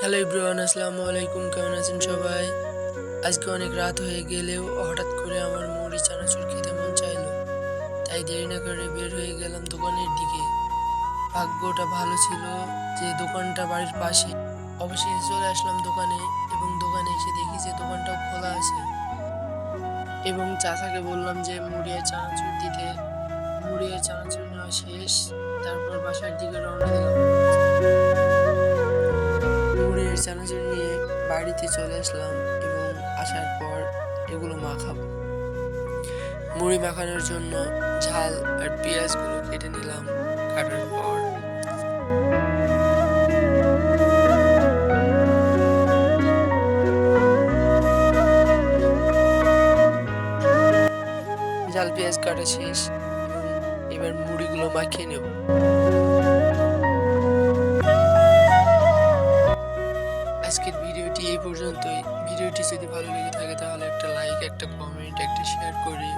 Hello everyone, আসসালামু আলাইকুম। কেমন আছেন সবাই? আজকে অনেক রাত হয়ে গেলেও হঠাৎ করে আমার মুড়ি চানাচুর খেতে মন চাইলো, তাই দেরি না করে বের হয়ে গেলাম দোকানের দিকে। ভাগ্যটা ভালো ছিল যে দোকানটা বাড়ির পাশে। অবশেষে চলে আসলাম দোকানে এবং দোকানে এসে দেখি যে দোকানটাও খোলা আছে এবং চাচাকে বললাম যে মুড়ি আর চানাচুর দিতে। মুড়ি আর চানাচুর নেওয়া শেষ, তারপর বাসার দিকে রওনা দিলাম। মুড়ি আর চানাচুর নিয়ে বাড়িতে চলে আসলাম এবং আসার পর এগুলো মাখাবো। মুড়ি মাখানোর জন্য ঝাল আর পেঁয়াজগুলো কেটে নিলাম। কাটার পর ঝাল পেঁয়াজ কাটা শেষ এবং এবার মুড়িগুলো মাখিয়ে নেব। আজকের ভিডিওটি এই পর্যন্তই। ভিডিওটি যদি ভালো লেগে থাকে তাহলে একটা লাইক, একটা কমেন্ট, একটা শেয়ার করে